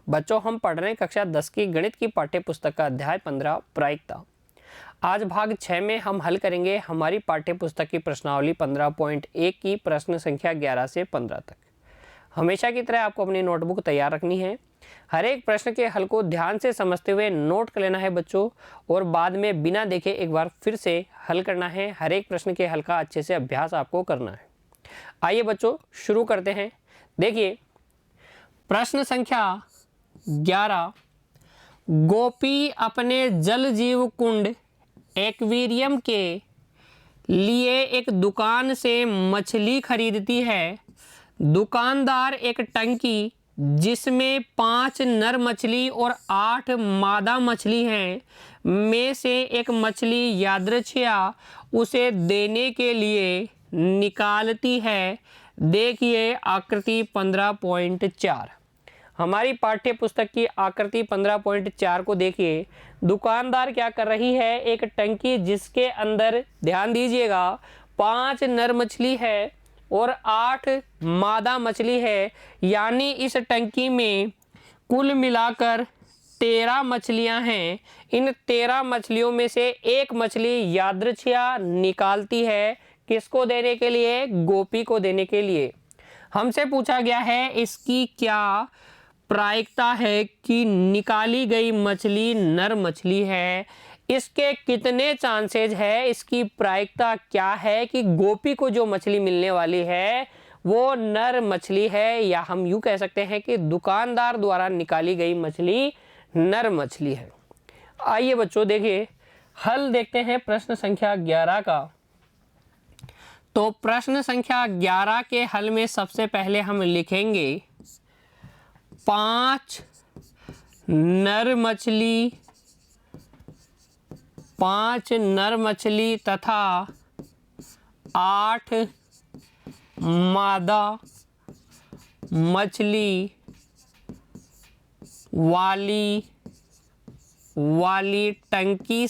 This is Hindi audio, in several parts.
बच्चों, हम पढ़ रहे हैं कक्षा 10 की गणित की पाठ्य पुस्तक का अध्याय 15 प्रायिकता। आज भाग 6 में हम हल करेंगे हमारी पाठ्य पुस्तक की प्रश्नावली 15.1 की प्रश्न संख्या 11 से 15 तक। हमेशा की तरह आपको अपनी नोटबुक तैयार रखनी है। हर एक प्रश्न के हल को ध्यान से समझते हुए नोट कर लेना है बच्चों, और बाद में बिना देखे एक बार फिर से हल करना है। हर एक प्रश्न के हल का अच्छे से अभ्यास आपको करना है। आइए बच्चों, शुरू करते हैं। देखिए, प्रश्न संख्या 11। गोपी अपने जल जीव कुंड एक्वेरियम के लिए एक दुकान से मछली खरीदती है। दुकानदार एक टंकी जिसमें 5 नर मछली और 8 मादा मछली हैं में से एक मछली यादृच्छिया उसे देने के लिए निकालती है। देखिए आकृति 15.4। हमारी पाठ्य पुस्तक की आकृति 15.4 को देखिए। दुकानदार क्या कर रही है, एक टंकी जिसके अंदर ध्यान दीजिएगा 5 नर मछली है और 8 मादा मछली है, यानी इस टंकी में कुल मिलाकर 13 मछलियां हैं। इन 13 मछलियों में से एक मछली यादृच्छिया निकालती है। किसको देने के लिए? गोपी को देने के लिए। हमसे पूछा गया है इसकी क्या प्रायिकता है कि निकाली गई मछली नर मछली है। इसके कितने चांसेज है, इसकी प्रायिकता क्या है कि गोपी को जो मछली मिलने वाली है वो नर मछली है, या हम यूँ कह सकते हैं कि दुकानदार द्वारा निकाली गई मछली नर मछली है। आइए बच्चों देखिए, हल देखते हैं प्रश्न संख्या 11 का। तो प्रश्न संख्या 11 के हल में सबसे पहले हम लिखेंगे 5 नर मछली तथा 8 मादा मछली वाली टंकी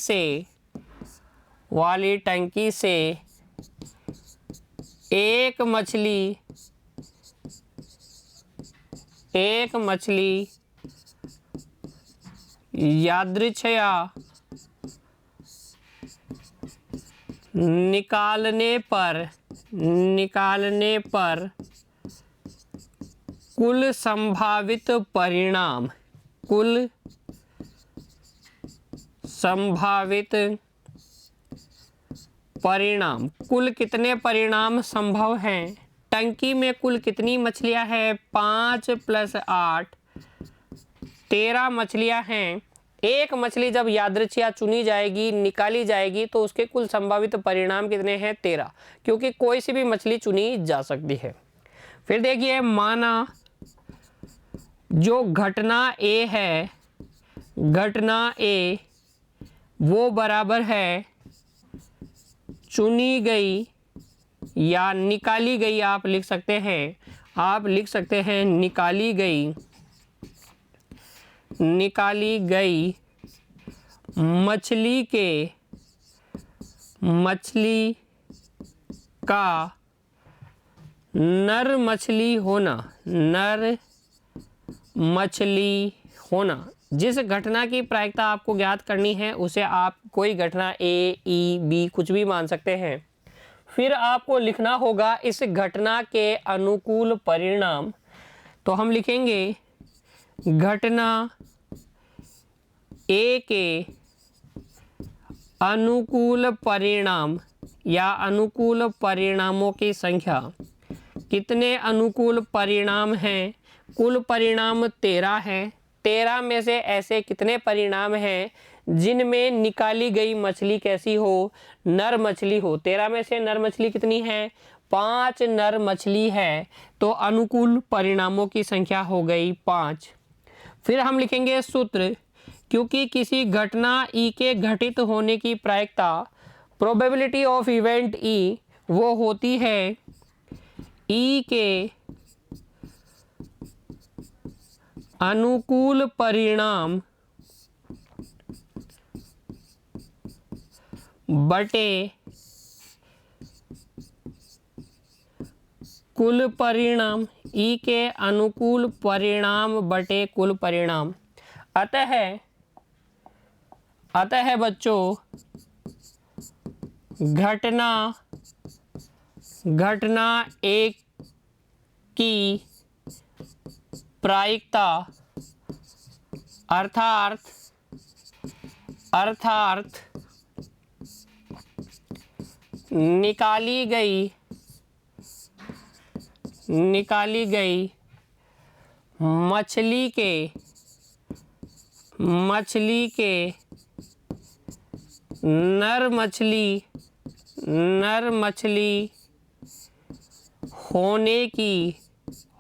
से एक मछली यादृच्छिया निकालने पर कुल संभावित परिणाम कुल कितने परिणाम संभव हैं? टंकी में कुल कितनी मछलियां हैं? 5 + 8 13 मछलियां हैं। एक मछली जब यादृच्छिया चुनी जाएगी, निकाली जाएगी, तो उसके कुल संभावित परिणाम कितने हैं? 13, क्योंकि कोई सी भी मछली चुनी जा सकती है। फिर देखिए, माना जो घटना ए है, घटना ए वो बराबर है चुनी गई या निकाली गई, आप लिख सकते हैं निकाली गई मछली का नर मछली होना। जिस घटना की प्रायिकता आपको ज्ञात करनी है उसे आप कोई घटना ए, ई, बी कुछ भी मान सकते हैं। फिर आपको लिखना होगा इस घटना के अनुकूल परिणाम। तो हम लिखेंगे घटना ए के अनुकूल परिणाम या अनुकूल परिणामों की संख्या। कितने अनुकूल परिणाम हैं? कुल परिणाम 13 हैं। 13 में से ऐसे कितने परिणाम हैं जिनमें निकाली गई मछली कैसी हो? नर मछली हो। 13 में से नर मछली कितनी है? 5 नर मछली है। तो अनुकूल परिणामों की संख्या हो गई 5। फिर हम लिखेंगे सूत्र, क्योंकि किसी घटना ई के घटित होने की प्रायिकता, प्रोबेबिलिटी ऑफ इवेंट ई, वो होती है ई के अनुकूल परिणाम बटे कुल परिणाम, ई के अनुकूल परिणाम बटे कुल परिणाम। अतः बच्चों घटना एक की प्रायिकता अर्थात निकाली गई मछली के नर मछली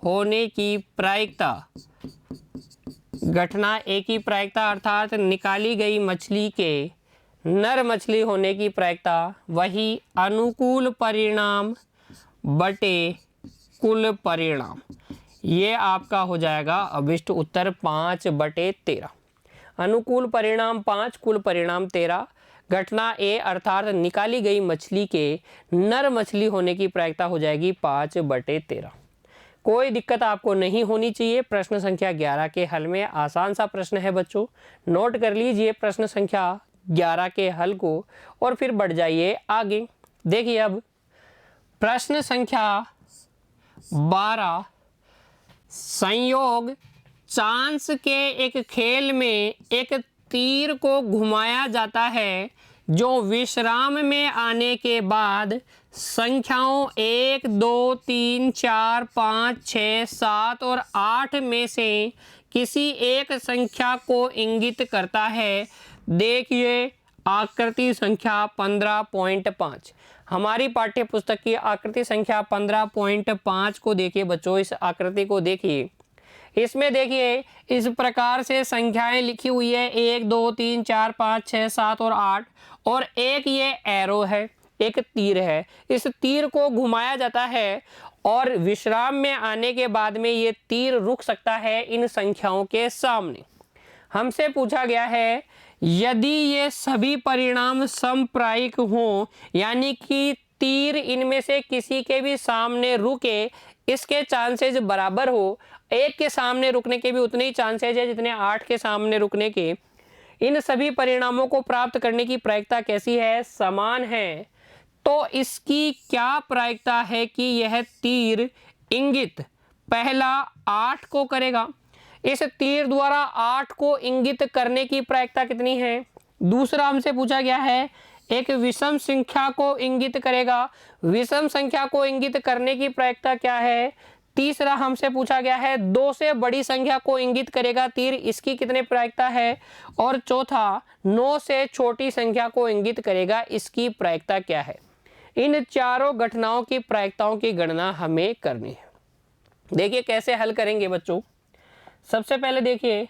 होने की प्रायिकता, घटना एक की प्रायिकता अर्थात निकाली गई मछली के नर मछली होने की प्रायिकता, वही अनुकूल परिणाम बटे कुल परिणाम। ये आपका हो जाएगा अभिष्ट उत्तर 5/13। अनुकूल परिणाम 5, कुल परिणाम 13। घटना ए अर्थात निकाली गई मछली के नर मछली होने की प्रायिकता हो जाएगी 5/13। कोई दिक्कत आपको नहीं होनी चाहिए। प्रश्न संख्या 11 के हल में आसान सा प्रश्न है बच्चों, नोट कर लीजिए प्रश्न संख्या 11 के हल को और फिर बढ़ जाइए आगे। देखिए अब प्रश्न संख्या 12, संयोग चांस के एक खेल में एक तीर को घुमाया जाता है जो विश्राम में आने के बाद संख्याओं 1, 2, 3, 4, 5, 6, 7 और 8 में से किसी एक संख्या को इंगित करता है। देखिए आकृति संख्या 15.5। हमारी पाठ्य पुस्तक की आकृति संख्या 15.5 को देखिए बच्चों। इस आकृति को देखिए, इसमें देखिए इस प्रकार से संख्याएं लिखी हुई है 1, 2, 3, 4, 5, 6, 7 और 8 और एक ये एरो है, एक तीर है। इस तीर को घुमाया जाता है और विश्राम में आने के बाद में ये तीर रुक सकता है इन संख्याओं के सामने। हमसे पूछा गया है यदि ये सभी परिणाम समप्रायिक हों, यानी कि तीर इनमें से किसी के भी सामने रुके, इसके चांसेस बराबर हो, एक के सामने रुकने के भी उतने ही चांसेस है जितने 8 के सामने रुकने के, इन सभी परिणामों को प्राप्त करने की प्रायिकता कैसी है? समान है। तो इसकी क्या प्रायिकता है कि यह तीर इंगित पहला 8 को करेगा। इस तीर द्वारा 8 को इंगित करने की प्रायिकता कितनी है? दूसरा हमसे पूछा गया है एक विषम संख्या को इंगित करेगा। विषम संख्या को इंगित करने की प्रायिकता क्या है? तीसरा हमसे पूछा गया है 2 से बड़ी संख्या को इंगित करेगा तीर, इसकी कितने प्रायिकता है? और चौथा 9 से छोटी संख्या को इंगित करेगा, इसकी प्रायिकता क्या है? इन चारों घटनाओं की प्रायिकताओं की गणना हमें करनी है। देखिए कैसे हल करेंगे बच्चों। सबसे पहले देखिए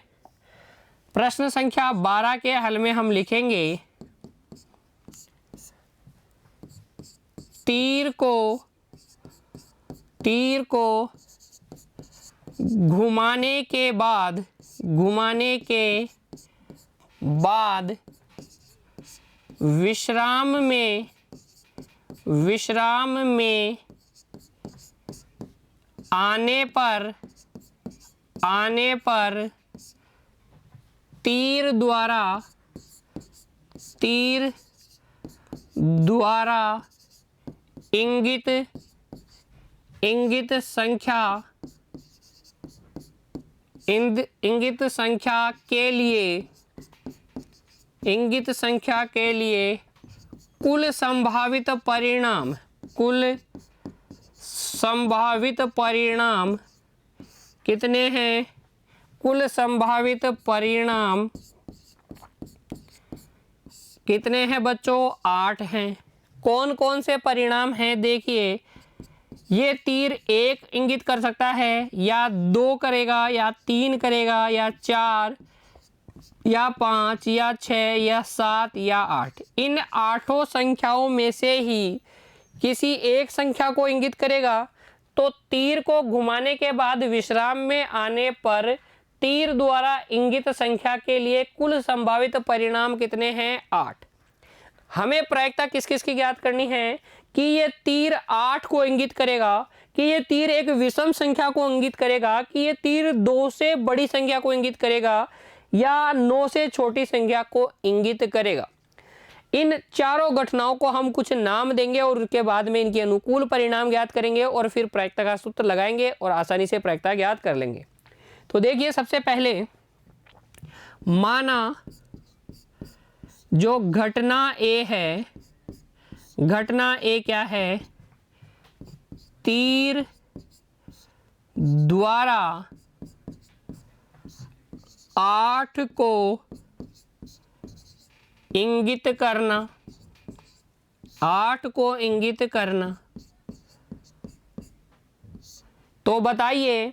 प्रश्न संख्या 12 के हल में हम लिखेंगे तीर को घुमाने के बाद विश्राम में आने पर तीर द्वारा इंगित संख्या के लिए कुल संभावित परिणाम कितने हैं? कुल संभावित परिणाम कितने हैं बच्चों? 8 हैं। कौन कौन से परिणाम हैं? देखिए ये तीर 1 इंगित कर सकता है, या 2 करेगा, या 3 करेगा, या 4, या 5, या 6, या 7, या 8। इन 8 संख्याओं में से ही किसी एक संख्या को इंगित करेगा। तो तीर को घुमाने के बाद विश्राम में आने पर तीर द्वारा इंगित संख्या के लिए कुल संभावित परिणाम कितने हैं? 8। हमें प्रायिकता किस किस की ज्ञात करनी है कि ये तीर 8 को इंगित करेगा कि ये तीर एक विषम संख्या को इंगित करेगा, कि ये तीर 2 से बड़ी संख्या को इंगित करेगा, या 9 से छोटी संख्या को इंगित करेगा। इन चारों घटनाओं को हम कुछ नाम देंगे और उसके बाद में इनके अनुकूल परिणाम ज्ञात करेंगे और फिर प्रायिकता का सूत्र लगाएंगे और आसानी से प्रायिकता ज्ञात कर लेंगे। तो देखिए, सबसे पहले माना जो घटना ए है, घटना ए क्या है, तीर द्वारा 8 को इंगित करना, 8 को इंगित करना। तो बताइए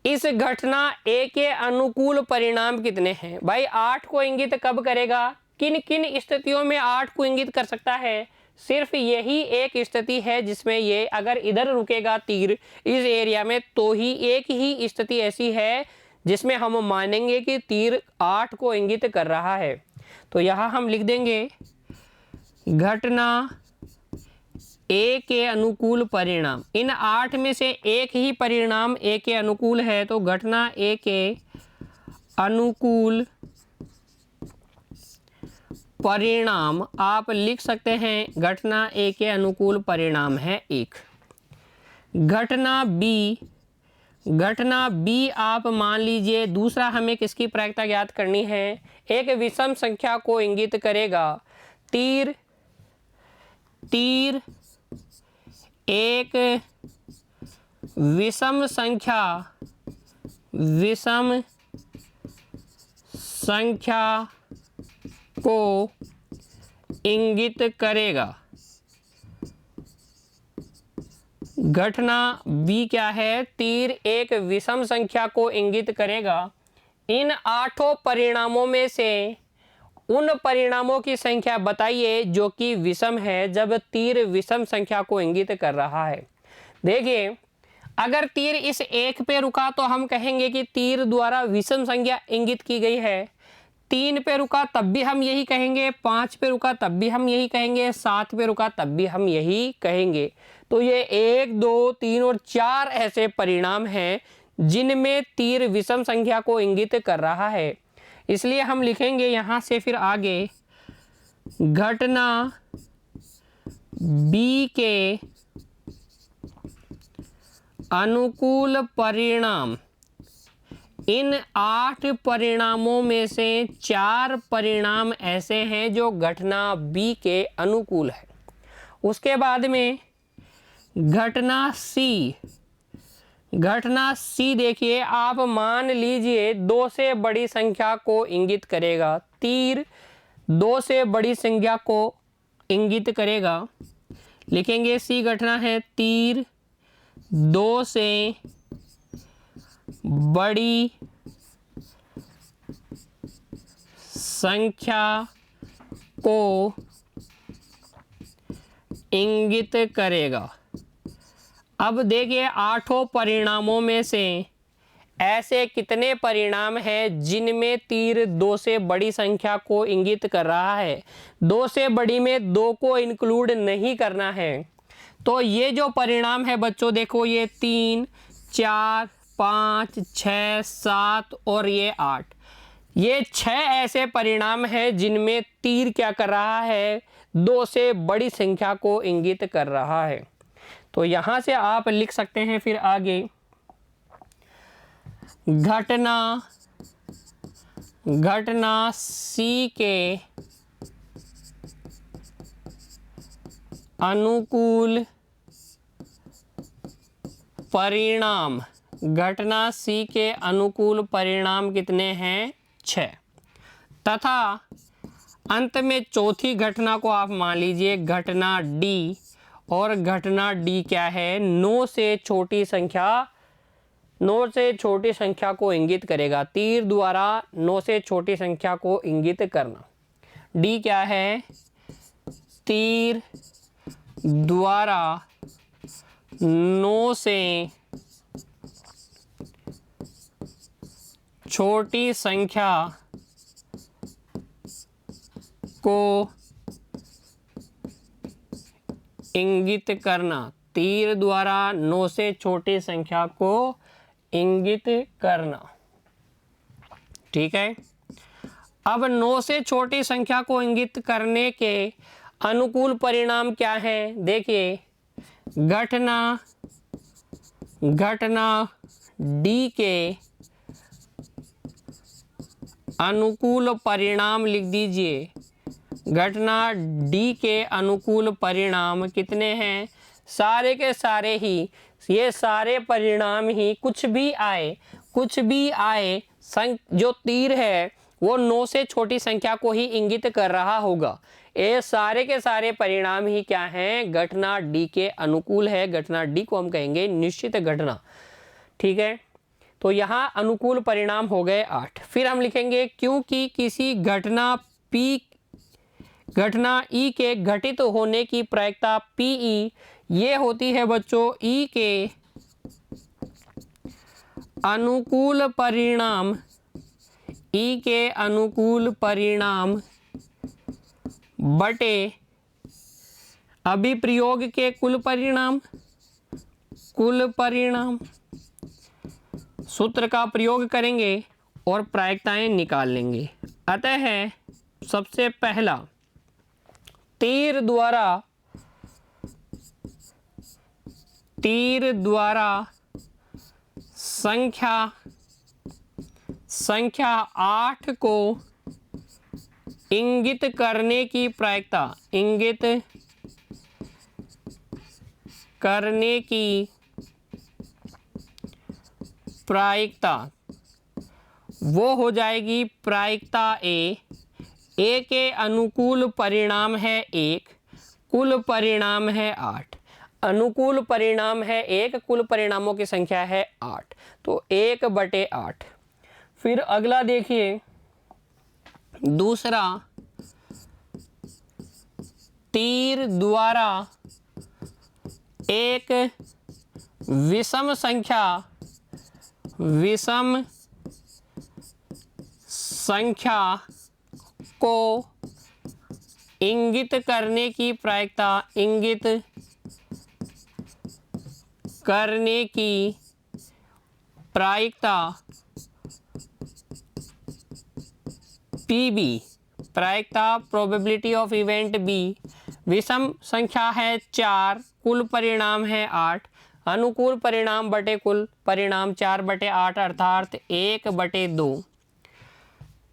इस घटना ए के अनुकूल परिणाम कितने हैं? भाई 8 को इंगित कब करेगा, किन किन स्थितियों में 8 को इंगित कर सकता है? सिर्फ यही एक स्थिति है जिसमें ये अगर इधर रुकेगा तीर इस एरिया में, तो ही एक ही स्थिति ऐसी है जिसमें हम मानेंगे कि तीर 8 को इंगित कर रहा है। तो यहाँ हम लिख देंगे घटना ए के अनुकूल परिणाम। इन 8 में से एक ही परिणाम ए के अनुकूल है, तो घटना ए के अनुकूल परिणाम आप लिख सकते हैं, घटना ए के अनुकूल परिणाम है 1। घटना बी, घटना बी आप मान लीजिए दूसरा हमें किसकी प्रायिकता ज्ञात करनी है, एक विषम संख्या को इंगित करेगा। तीर एक विषम संख्या को इंगित करेगा। घटना बी क्या है, तीर एक विषम संख्या को इंगित करेगा। इन 8 परिणामों में से उन परिणामों की संख्या बताइए जो कि विषम है, जब तीर विषम संख्या को इंगित कर रहा है। देखिए, अगर तीर इस 1 पे रुका तो हम कहेंगे कि तीर द्वारा विषम संख्या इंगित की गई है। 3 पे रुका तब भी हम यही कहेंगे, 5 पे रुका तब भी हम यही कहेंगे, 7 पे रुका तब भी हम यही कहेंगे। तो ये 1, 2, 3 और 4 ऐसे परिणाम हैं जिनमें तीर विषम संख्या को इंगित कर रहा है। इसलिए हम लिखेंगे यहाँ से फिर आगे, घटना बी के अनुकूल परिणाम, इन 8 परिणामों में से 4 परिणाम ऐसे हैं जो घटना बी के अनुकूल है। उसके बाद में घटना सी, घटना सी देखिए, आप मान लीजिए 2 से बड़ी संख्या को इंगित करेगा। तीर 2 से बड़ी संख्या को इंगित करेगा। लिखेंगे सी घटना है तीर 2 से बड़ी संख्या को इंगित करेगा। अब देखिए 8 परिणामों में से ऐसे कितने परिणाम हैं जिनमें तीर 2 से बड़ी संख्या को इंगित कर रहा है। 2 से बड़ी में 2 को इंक्लूड नहीं करना है। तो ये जो परिणाम है बच्चों, देखो ये 3, 4, 5, 6, 7 और ये 8, ये 6 ऐसे परिणाम हैं जिनमें तीर क्या कर रहा है, 2 से बड़ी संख्या को इंगित कर रहा है। तो यहाँ से आप लिख सकते हैं फिर आगे, घटना सी के अनुकूल परिणाम, घटना सी के अनुकूल परिणाम कितने हैं, 6। तथा अंत में चौथी घटना को आप मान लीजिए घटना डी, और घटना डी क्या है, 9 से छोटी संख्या को इंगित करेगा। तीर द्वारा 9 से छोटी संख्या को इंगित करना। डी क्या है, तीर द्वारा 9 से छोटी संख्या को इंगित करना। तीर द्वारा 9 से छोटी संख्या को इंगित करना। ठीक है, अब 9 से छोटी संख्या को इंगित करने के अनुकूल परिणाम क्या है? देखिए, घटना डी के अनुकूल परिणाम लिख दीजिए। घटना डी के अनुकूल परिणाम कितने हैं? सारे के सारे ही, ये सारे परिणाम ही कुछ भी आए जो तीर है वो 9 से छोटी संख्या को ही इंगित कर रहा होगा। ये सारे के सारे परिणाम ही क्या हैं? घटना डी के अनुकूल है। घटना डी को हम कहेंगे निश्चित घटना। ठीक है, तो यहाँ अनुकूल परिणाम हो गए 8। फिर हम लिखेंगे क्योंकि किसी घटना ई के घटित होने की प्रायिकता पीई, ये होती है बच्चों ई के अनुकूल परिणाम बटे अभिप्रयोग के कुल परिणाम। सूत्र का प्रयोग करेंगे और प्रायिकताएं निकाल लेंगे। अतः सबसे पहला, तीर द्वारा संख्या 8 को इंगित करने की प्रायिकता वो हो जाएगी प्रायिकता ए के अनुकूल परिणाम है 1, कुल परिणाम है 8। अनुकूल परिणाम है 1, कुल परिणामों की संख्या है 8, तो 1/8। फिर अगला देखिए, दूसरा, तीर द्वारा एक विषम संख्या को इंगित करने की प्रायिकता PB, प्रायिकता प्रोबेबिलिटी ऑफ इवेंट बी। विषम संख्या है 4, कुल परिणाम है 8, अनुकूल परिणाम बटे कुल परिणाम 4/8 अर्थात 1/2।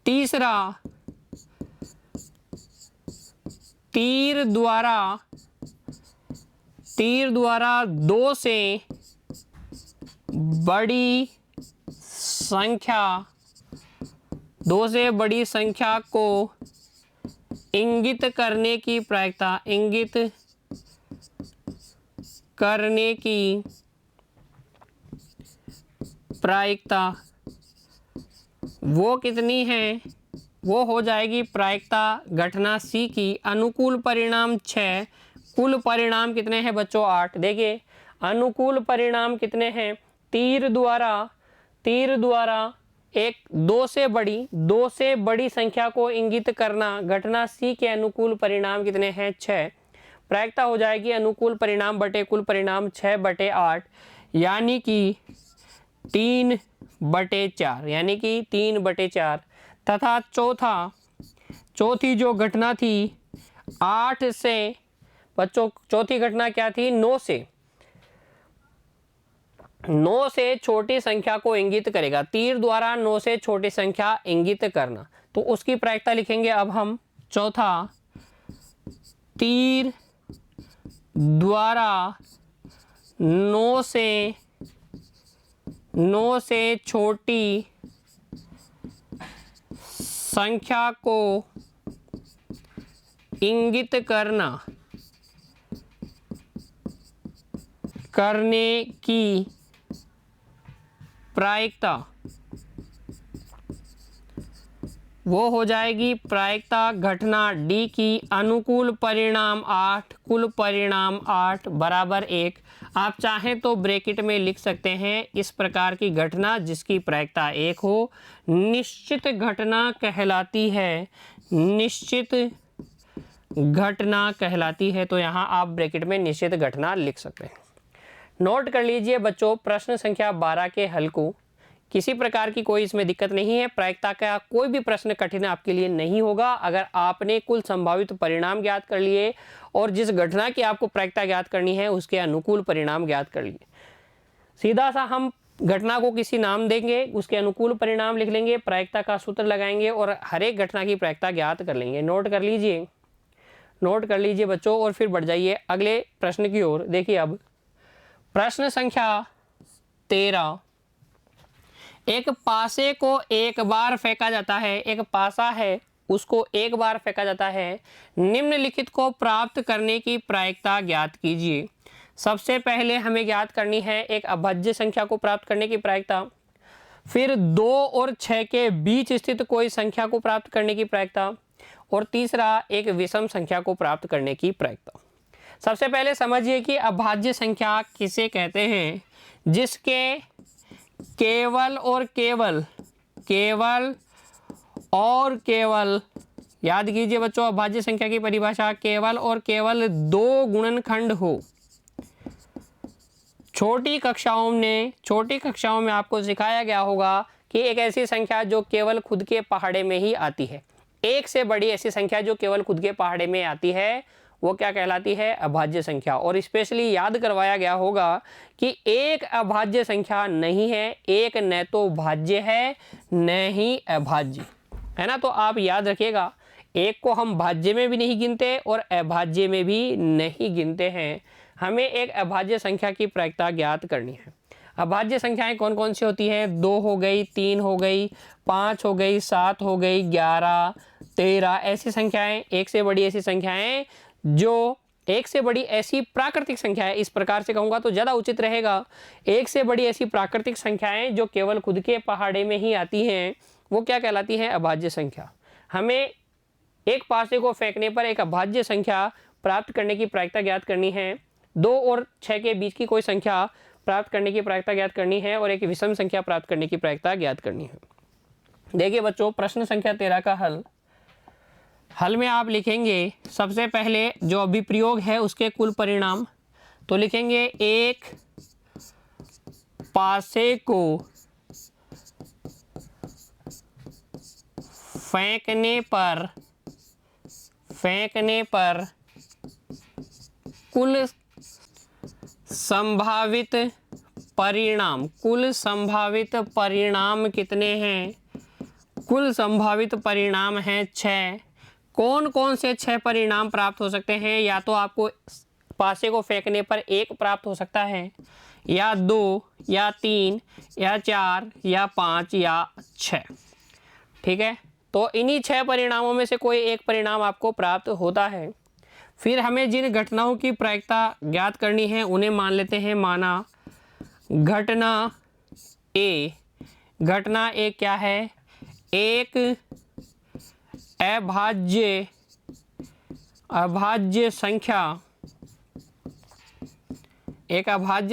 तीसरा, तीर द्वारा 2 से बड़ी संख्या को इंगित करने की प्रायिकता वो कितनी है? वो हो जाएगी प्रायिकता घटना सी की अनुकूल परिणाम 6, कुल परिणाम कितने हैं बच्चों? 8। देखिए, अनुकूल परिणाम कितने हैं? तीर द्वारा एक 2 से बड़ी संख्या को इंगित करना। घटना सी के अनुकूल परिणाम कितने हैं? 6। प्रायिकता हो जाएगी अनुकूल परिणाम बटे कुल परिणाम 6/8, यानी कि 3/4 तथा चौथी जो घटना थी 8 से, बच्चों चौथी घटना क्या थी? 9 से छोटी संख्या को इंगित करेगा। तीर द्वारा 9 से छोटी संख्या इंगित करना, तो उसकी प्रायिकता लिखेंगे अब हम। चौथा, तीर द्वारा 9 से छोटी संख्या को इंगित करने की प्रायिकता वो हो जाएगी प्रायिकता घटना डी की अनुकूल परिणाम 8, कुल परिणाम 8 बराबर 1। आप चाहें तो ब्रैकेट में लिख सकते हैं इस प्रकार की घटना जिसकी प्रायिकता 1 हो निश्चित घटना कहलाती है। तो यहाँ आप ब्रैकेट में निश्चित घटना लिख सकते हैं। नोट कर लीजिए बच्चों, प्रश्न संख्या 12 के हल को, किसी प्रकार की कोई इसमें दिक्कत नहीं है। प्रायिकता का कोई भी प्रश्न कठिन आपके लिए नहीं होगा अगर आपने कुल संभावित परिणाम ज्ञात कर लिए और जिस घटना की आपको प्रायिकता ज्ञात करनी है उसके अनुकूल परिणाम ज्ञात कर लिए। सीधा सा हम घटना को किसी नाम देंगे, उसके अनुकूल परिणाम लिख लेंगे, प्रायिकता का सूत्र लगाएंगे और हर एक घटना की प्रायिकता ज्ञात कर लेंगे। नोट कर लीजिए, नोट कर लीजिए बच्चों, और फिर बढ़ जाइए अगले प्रश्न की ओर। देखिए अब प्रश्न संख्या 13, एक पासे को एक बार फेंका जाता है, एक पासा है उसको एक बार फेंका जाता है, निम्नलिखित को प्राप्त करने की प्रायिकता ज्ञात कीजिए। सबसे पहले हमें ज्ञात करनी है एक अभाज्य संख्या को प्राप्त करने की प्रायिकता, फिर 2 और 6 के बीच स्थित कोई संख्या को प्राप्त करने की प्रायिकता, और तीसरा एक विषम संख्या को प्राप्त करने की प्रायिकता। सबसे पहले समझिए कि अभाज्य संख्या किसे कहते हैं, जिसके केवल और केवल याद कीजिए बच्चों, अभाज्य संख्या की परिभाषा केवल और केवल 2 गुणनखंड हो। छोटी कक्षाओं में आपको सिखाया गया होगा कि एक ऐसी संख्या जो केवल खुद के पहाड़े में ही आती है, एक से बड़ी ऐसी संख्या जो केवल खुद के पहाड़े में आती है वो क्या कहलाती है, अभाज्य संख्या। और स्पेशली याद करवाया गया होगा कि एक अभाज्य संख्या नहीं है, एक न तो भाज्य है न ही अभाज्य है ना। तो आप याद रखिएगा, एक को हम भाज्य में भी नहीं गिनते और अभाज्य में भी नहीं गिनते हैं। हमें एक अभाज्य संख्या की प्रायिकता ज्ञात करनी है। अभाज्य संख्याएं कौन कौन सी होती हैं, 2 हो गई, 3 हो गई, 5 हो गई, 7 हो गई, 11, 13 ऐसी संख्याएं, एक से बड़ी ऐसी संख्याएं जो एक से बड़ी ऐसी प्राकृतिक संख्या है, इस प्रकार से कहूँगा तो ज़्यादा उचित रहेगा। एक से बड़ी ऐसी प्राकृतिक संख्याएं जो केवल खुद के पहाड़े में ही आती हैं वो क्या कहलाती हैं, अभाज्य संख्या। हमें एक पासे को फेंकने पर एक अभाज्य संख्या प्राप्त करने की प्रायिकता ज्ञात करनी है, 2 और 6 के बीच की कोई संख्या प्राप्त करने की प्रायिकता ज्ञात करनी है और एक विषम संख्या प्राप्त करने की प्रायिकता ज्ञात करनी है। देखिए बच्चों, प्रश्न संख्या 13 का हल में आप लिखेंगे सबसे पहले जो अभिप्रयोग है उसके कुल परिणाम। तो लिखेंगे एक पासे को फेंकने पर कुल संभावित परिणाम कितने हैं, कुल संभावित परिणाम हैं 6। कौन कौन से 6 परिणाम प्राप्त हो सकते हैं, या तो आपको पासे को फेंकने पर 1 प्राप्त हो सकता है, या 2, या 3, या 4, या 5, या 6। ठीक है, तो इन्हीं 6 परिणामों में से कोई एक परिणाम आपको प्राप्त होता है। फिर हमें जिन घटनाओं की प्रायिकता ज्ञात करनी है उन्हें मान लेते हैं, माना घटना ए। घटना ए क्या है, एक अभाज्य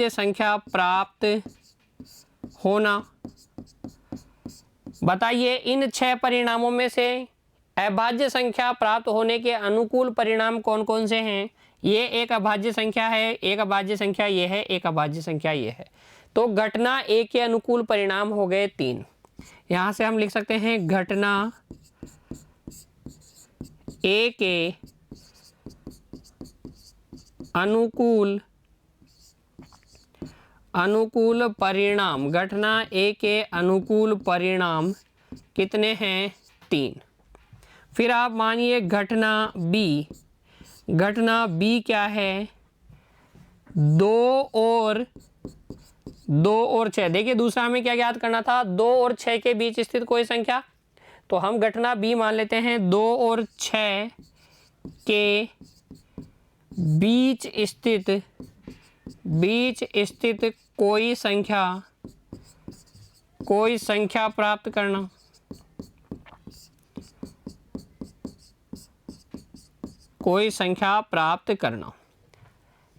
संख्या प्राप्त होना। बताइए इन 6 परिणामों में से अभाज्य संख्या प्राप्त होने के अनुकूल परिणाम कौन कौन से हैं। ये एक अभाज्य संख्या है, एक अभाज्य संख्या ये है, एक अभाज्य संख्या ये है। तो घटना ए के अनुकूल परिणाम हो गए 3। यहाँ से हम लिख सकते हैं घटना ए के अनुकूल परिणाम, घटना ए के अनुकूल परिणाम कितने हैं, 3। फिर आप मानिए घटना बी। घटना बी क्या है, 2 और 6। देखिए दूसरा हमें क्या ज्ञात करना था, 2 और 6 के बीच स्थित कोई संख्या। तो हम घटना बी मान लेते हैं 2 और 6 के बीच स्थित कोई संख्या प्राप्त करना। कोई संख्या प्राप्त करना।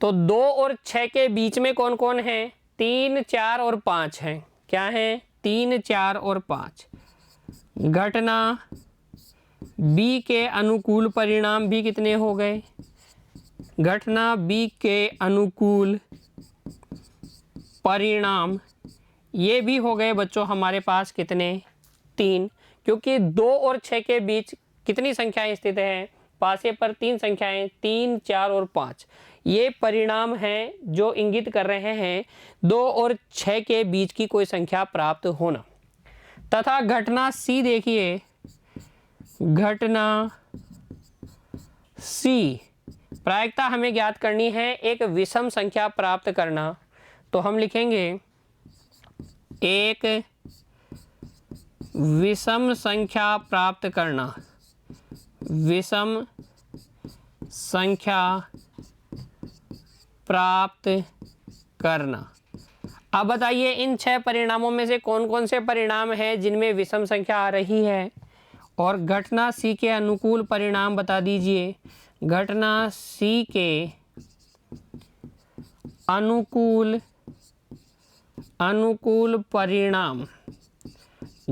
तो 2 और 6 के बीच में कौन कौन है, 3, 4 और 5 हैं। क्या है, 3, 4 और 5। घटना बी के अनुकूल परिणाम भी कितने हो गए, घटना बी के अनुकूल परिणाम, ये भी हो गए बच्चों हमारे पास कितने, 3, क्योंकि 2 और 6 के बीच कितनी संख्याएं स्थित हैं, पासे पर 3 संख्याएं, 3, 4 और 5। ये परिणाम हैं जो इंगित कर रहे हैं 2 और 6 के बीच की कोई संख्या प्राप्त होना। तथा घटना सी देखिए, घटना सी प्रायिकता हमें ज्ञात करनी है, एक विषम संख्या प्राप्त करना। तो हम लिखेंगे एक विषम संख्या प्राप्त करना, विषम संख्या प्राप्त करना। अब बताइए इन 6 परिणामों में से कौन कौन से परिणाम हैं जिनमें विषम संख्या आ रही है, और घटना सी के अनुकूल परिणाम बता दीजिए। घटना सी के अनुकूल परिणाम,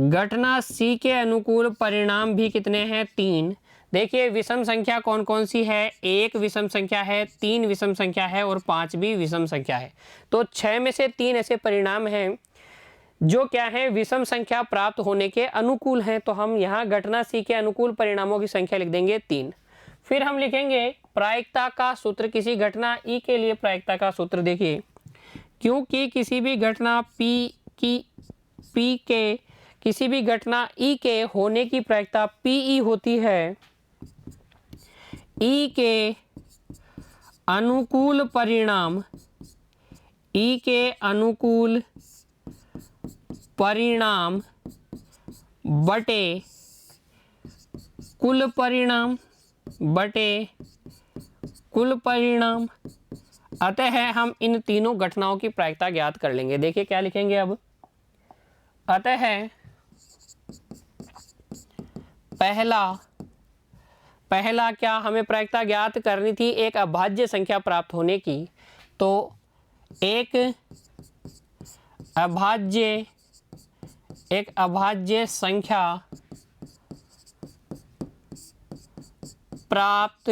घटना सी के अनुकूल परिणाम भी कितने हैं, 3। देखिए विषम संख्या कौन कौन सी है, 1 विषम संख्या है, 3 विषम संख्या है और 5 भी विषम संख्या है। तो 6 में से 3 ऐसे परिणाम हैं जो क्या है, विषम संख्या प्राप्त होने के अनुकूल हैं। तो हम यहाँ घटना सी के अनुकूल परिणामों की संख्या लिख देंगे 3। फिर हम लिखेंगे प्रायिकता का सूत्र किसी घटना ई के लिए। प्रायिकता का सूत्र देखिए, क्योंकि किसी भी घटना किसी भी घटना ई के होने की प्रायिकता पी होती है, ई के अनुकूल परिणाम, ई के अनुकूल परिणाम बटे कुल परिणाम, अतः हम इन तीनों घटनाओं की प्रायिकता ज्ञात कर लेंगे। देखिए क्या लिखेंगे अब, अतः पहला क्या हमें प्रायिकता ज्ञात करनी थी, एक अभाज्य संख्या प्राप्त होने की। तो एक अभाज्य संख्या प्राप्त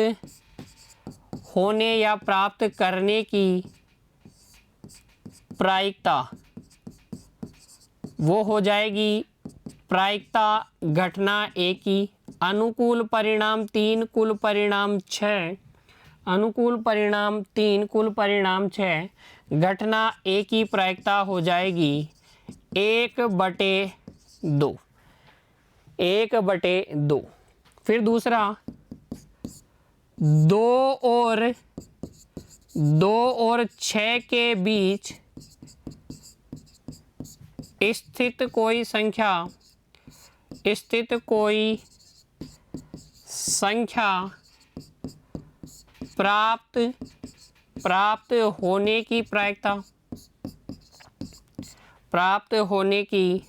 होने या प्राप्त करने की प्रायिकता वो हो जाएगी प्रायिकता घटना ए की। अनुकूल परिणाम 3, कुल परिणाम 6, अनुकूल परिणाम 3, कुल परिणाम 6, घटना ए की प्रायिकता हो जाएगी 1/2, 1/2। फिर दूसरा 2 और 6 के बीच स्थित कोई संख्या प्राप्त होने की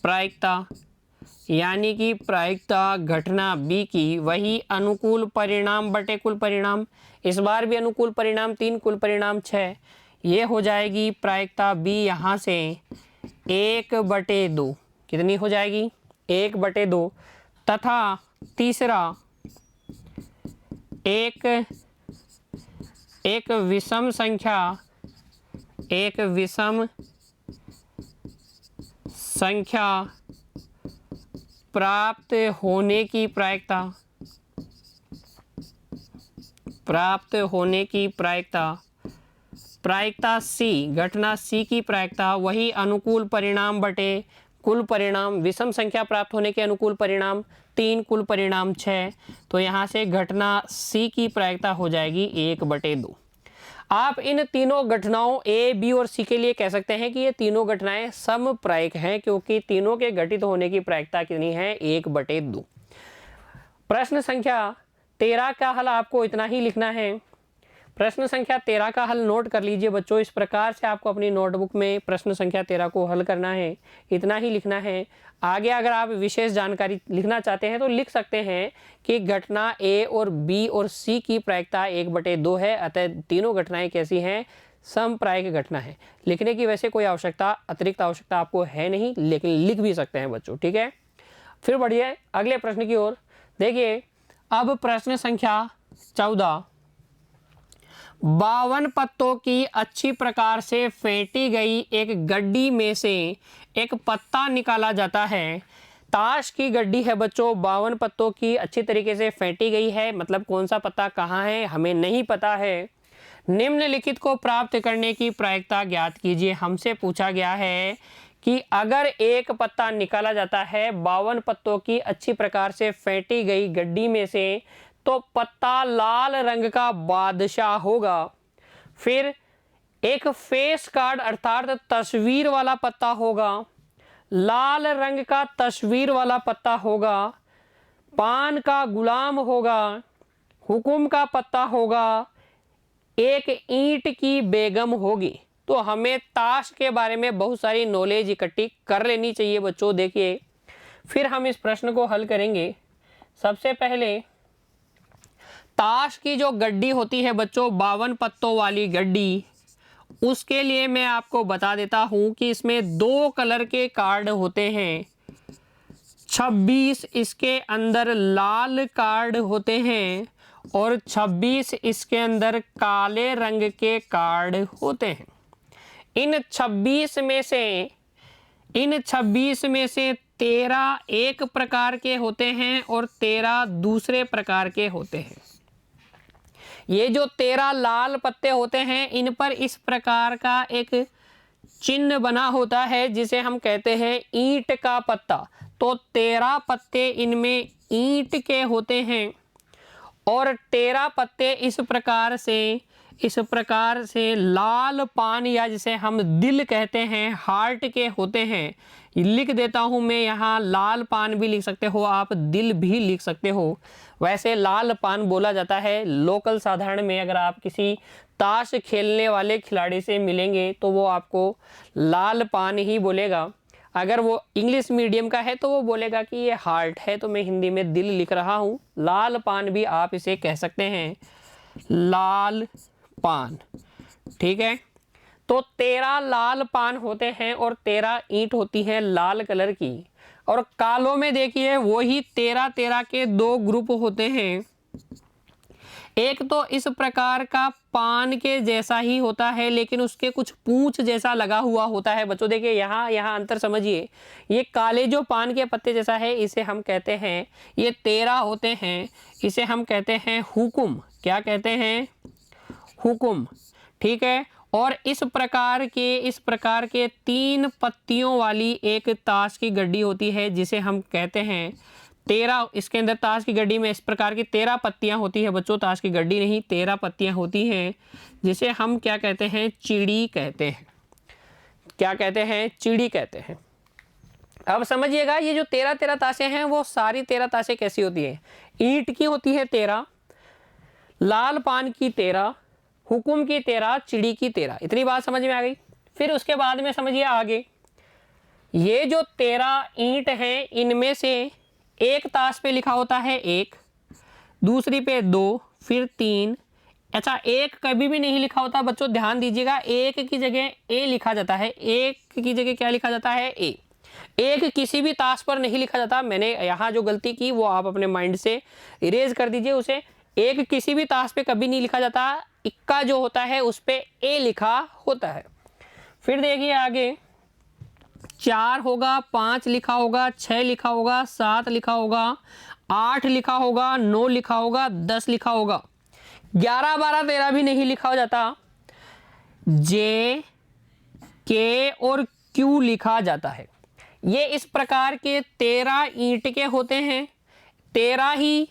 प्रायिकता, यानी कि प्रायिकता घटना बी की वही अनुकूल परिणाम बटे कुल परिणाम। इस बार भी अनुकूल परिणाम 3, कुल परिणाम 6, ये हो जाएगी प्रायिकता बी यहाँ से 1/2। कितनी हो जाएगी, 1/2। तथा तीसरा एक विषम संख्या प्राप्त होने की प्रायिकता सी, घटना सी की प्रायिकता वही अनुकूल परिणाम बटे कुल परिणाम, विषम संख्या प्राप्त होने के अनुकूल परिणाम 3, कुल परिणाम 6। तो यहाँ से घटना सी की प्रायिकता हो जाएगी 1/2। आप इन तीनों घटनाओं ए, बी और सी के लिए कह सकते हैं कि ये तीनों घटनाएं समप्रायिक हैं, क्योंकि तीनों के घटित होने की प्रायिकता कितनी है, 1/2। प्रश्न संख्या 13 का हल आपको इतना ही लिखना है। प्रश्न संख्या 13 का हल नोट कर लीजिए बच्चों। इस प्रकार से आपको अपनी नोटबुक में प्रश्न संख्या 13 को हल करना है, इतना ही लिखना है। आगे अगर आप विशेष जानकारी लिखना चाहते हैं तो लिख सकते हैं कि घटना ए और बी और सी की प्रायिकता 1/2 है, अतः तीनों घटनाएं कैसी हैं, समप्रायिक घटना है। लिखने की वैसे कोई अतिरिक्त आवश्यकता आपको है नहीं, लेकिन लिख भी सकते हैं बच्चों, ठीक है। फिर बढ़िए अगले प्रश्न की ओर। देखिए अब प्रश्न संख्या 14। 52 पत्तों की अच्छी प्रकार से फेंटी गई एक गड्डी में से एक पत्ता निकाला जाता है। ताश की गड्डी है बच्चों, 52 पत्तों की अच्छी तरीके से फेंटी गई है, मतलब कौन सा पत्ता कहाँ है हमें नहीं पता है। निम्नलिखित को प्राप्त करने की प्रायिकता ज्ञात कीजिए। हमसे पूछा गया है कि अगर एक पत्ता निकाला जाता है 52 पत्तों की अच्छी प्रकार से फेंटी गई गड्डी में से, तो पत्ता लाल रंग का बादशाह होगा। फिर एक फेस कार्ड अर्थात तस्वीर वाला पत्ता होगा, लाल रंग का तस्वीर वाला पत्ता होगा, पान का गुलाम होगा, हुकुम का पत्ता होगा, एक ईंट की बेगम होगी। तो हमें ताश के बारे में बहुत सारी नॉलेज इकट्ठी कर लेनी चाहिए बच्चों। देखिए फिर हम इस प्रश्न को हल करेंगे। सबसे पहले ताश की जो गड्डी होती है बच्चों, 52 पत्तों वाली गड्डी, उसके लिए मैं आपको बता देता हूं कि इसमें 2 कलर के कार्ड होते हैं। 26 इसके अंदर लाल कार्ड होते हैं और 26 इसके अंदर काले रंग के कार्ड होते हैं। इन 26 में से 13 एक प्रकार के होते हैं और 13 दूसरे प्रकार के होते हैं। ये जो 13 लाल पत्ते होते हैं, इन पर इस प्रकार का एक चिन्ह बना होता है जिसे हम कहते हैं ईंट का पत्ता। तो 13 पत्ते इनमें ईंट के होते हैं और 13 पत्ते इस प्रकार से लाल पान या जिसे हम दिल कहते हैं हार्ट के होते हैं। लिख देता हूं मैं यहाँ, लाल पान भी लिख सकते हो आप, दिल भी लिख सकते हो। वैसे लाल पान बोला जाता है लोकल साधारण में। अगर आप किसी ताश खेलने वाले खिलाड़ी से मिलेंगे तो वो आपको लाल पान ही बोलेगा। अगर वो इंग्लिश मीडियम का है तो वो बोलेगा कि ये हार्ट है, तो मैं हिंदी में दिल लिख रहा हूँ। लाल पान भी आप इसे कह सकते हैं, लाल पान। ठीक है, तो 13 लाल पान होते हैं और 13 ईंट होती है लाल कलर की। और कालों में देखिए वही 13 के 2 ग्रुप होते हैं। एक तो इस प्रकार का पान के जैसा ही होता है लेकिन उसके कुछ पूंछ जैसा लगा हुआ होता है। बच्चों देखिए यहाँ अंतर समझिए। ये काले जो पान के पत्ते जैसा है इसे हम कहते हैं, ये 13 होते हैं, इसे हम कहते हैं हुकुम। क्या कहते हैं? हुकुम। ठीक है, और इस प्रकार के 3 पत्तियों वाली एक ताश की गड्डी होती है जिसे हम कहते हैं 13। इसके अंदर ताश की गड्डी में इस प्रकार की 13 पत्तियां होती है बच्चों, ताश की गड्डी नहीं, 13 पत्तियां होती हैं जिसे हम क्या कहते हैं? चिड़ी कहते हैं। क्या कहते हैं? चिड़ी कहते हैं। अब समझिएगा ये जो 13 ताशें हैं वो सारी 13 ताशें कैसी होती है? ईंट की होती है 13, लाल पान की 13, हुकुम की 13, चिड़ी की 13। इतनी बात समझ में आ गई। फिर उसके बाद में समझिए आगे, ये जो 13 ईंट हैं इनमें से एक ताश पे लिखा होता है 1, दूसरी पे 2, फिर 3। अच्छा, एक कभी भी नहीं लिखा होता बच्चों, ध्यान दीजिएगा। एक की जगह ए लिखा जाता है, एक की जगह क्या लिखा जाता है? ए। एक किसी भी ताश पर नहीं लिखा जाता। मैंने यहाँ जो गलती की वो आप अपने माइंड से इरेज कर दीजिए उसे। एक किसी भी ताश पे कभी नहीं लिखा जाता, इक्का जो होता है उस पे ए लिखा होता है। फिर देखिए आगे, 4 होगा, 5 लिखा होगा, 6 लिखा होगा, 7 लिखा होगा, 8 लिखा होगा, 9 लिखा होगा, 10 लिखा होगा, 11, 12, 13 भी नहीं लिखा हो जाता। जे, के और क्यू लिखा जाता है। ये इस प्रकार के 13 ईंट के होते हैं, 13 ही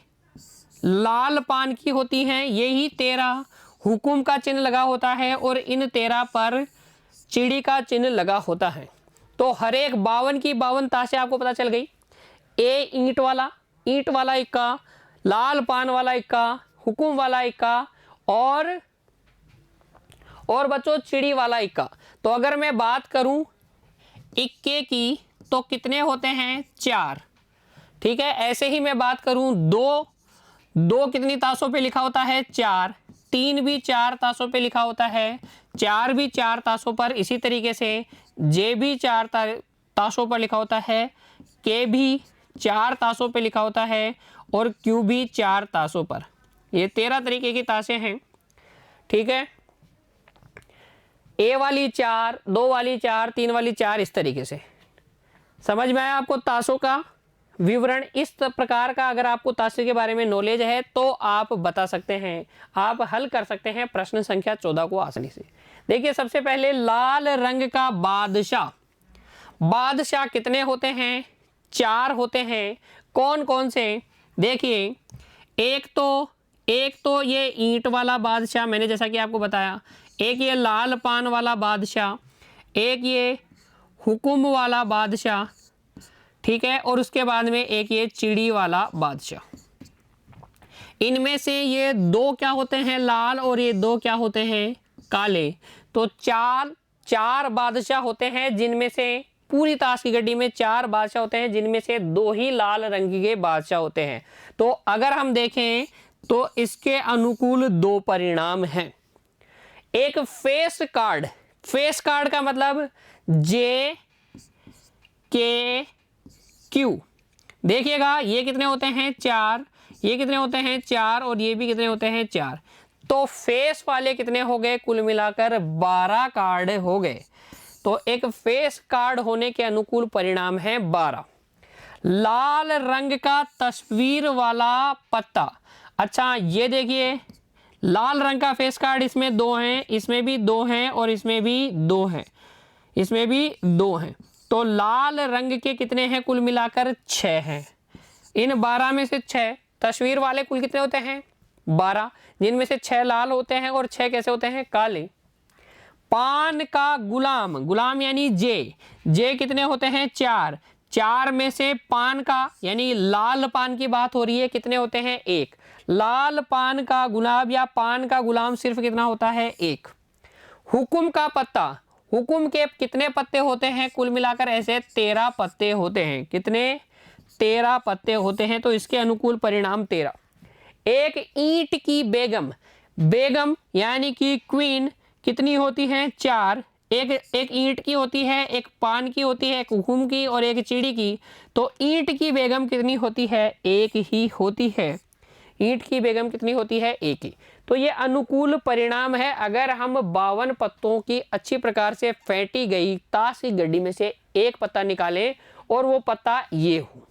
लाल पान की होती हैं, यही 13 हुकुम का चिन्ह लगा होता है और इन 13 पर चिड़ी का चिन्ह लगा होता है। तो हर एक 52 की 52 ताशें आपको पता चल गई। ए ईंट वाला इक्का, लाल पान वाला इक्का, हुकुम वाला इक्का और बच्चों चिड़ी वाला इक्का। तो अगर मैं बात करूं इक्के की तो कितने होते हैं? 4। ठीक है, ऐसे ही मैं बात करूं दो कितनी ताशों पे लिखा होता है? 4। 3 भी 4 ताशों पे लिखा होता है, 4 भी 4 ताशों पर। इसी तरीके से जे भी 4 ताशों पर लिखा होता है, के भी 4 ताशों पे लिखा होता है और क्यू भी 4 ताशों पर। ये 13 तरीके की ताशें हैं। ठीक है, ए वाली 4, 2 वाली 4, 3 वाली 4, इस तरीके से। समझ में आया आपको ताशों का विवरण? इस प्रकार का अगर आपको ताशे के बारे में नॉलेज है तो आप बता सकते हैं, आप हल कर सकते हैं प्रश्न संख्या 14 को आसानी से। देखिए सबसे पहले लाल रंग का बादशाह, बादशाह कितने होते हैं? 4 होते हैं। कौन कौन से? देखिए एक तो ये ईंट वाला बादशाह, मैंने जैसा कि आपको बताया, एक ये लाल पान वाला बादशाह, एक ये हुकुम वाला बादशाह, ठीक है, और उसके बाद में एक ये चिड़ी वाला बादशाह। इनमें से ये 2 क्या होते हैं? लाल, और ये 2 क्या होते हैं? काले। तो 4 बादशाह होते हैं, जिनमें से पूरी ताश की गड्डी में 4 बादशाह होते हैं, जिनमें से 2 ही लाल रंग के बादशाह होते हैं। तो अगर हम देखें तो इसके अनुकूल 2 परिणाम हैं। एक फेस कार्ड, फेस कार्ड का मतलब जे के क्यू, देखिएगा ये कितने होते हैं? 4, ये कितने होते हैं? 4, और ये भी कितने होते हैं? 4। तो फेस वाले कितने हो गए? कुल मिलाकर 12 कार्ड हो गए। तो एक फेस कार्ड होने के अनुकूल परिणाम है 12। लाल रंग का तस्वीर वाला पत्ता, अच्छा ये देखिए लाल रंग का फेस कार्ड, इसमें 2 हैं, इसमें भी 2 हैं, और इसमें भी 2 हैं, इसमें भी 2 हैं। तो लाल रंग के कितने हैं? कुल मिलाकर 6 हैं। इन 12 में से 6 तस्वीर वाले कुल कितने होते हैं? 12, जिनमें से 6 लाल होते हैं और 6 कैसे होते हैं? काले। पान का गुलाम, गुलाम यानी जे कितने होते हैं? 4, 4 में से पान का यानी लाल पान की बात हो रही है, कितने होते हैं? 1। लाल पान का गुलाब या पान का गुलाम सिर्फ कितना होता है? 1। हुकुम का पत्ता, हुकुम के कितने पत्ते होते हैं? कुल मिलाकर ऐसे 13 पत्ते होते हैं। कितने? 13 पत्ते होते हैं। तो इसके अनुकूल परिणाम 13। एक ईंट की बेगम, बेगम यानी कि क्वीन कितनी होती है? 4। एक ईंट की होती है, एक पान की होती है, एक हुकुम की और एक चिड़ी की। तो ईंट की बेगम कितनी होती है? 1 ही होती है। ईंट की बेगम कितनी होती है? 1 ही। तो ये अनुकूल परिणाम है अगर हम 52 पत्तों की अच्छी प्रकार से फेंटी गई ताश की गड्डी में से एक पत्ता निकालें और वो पत्ता ये हो।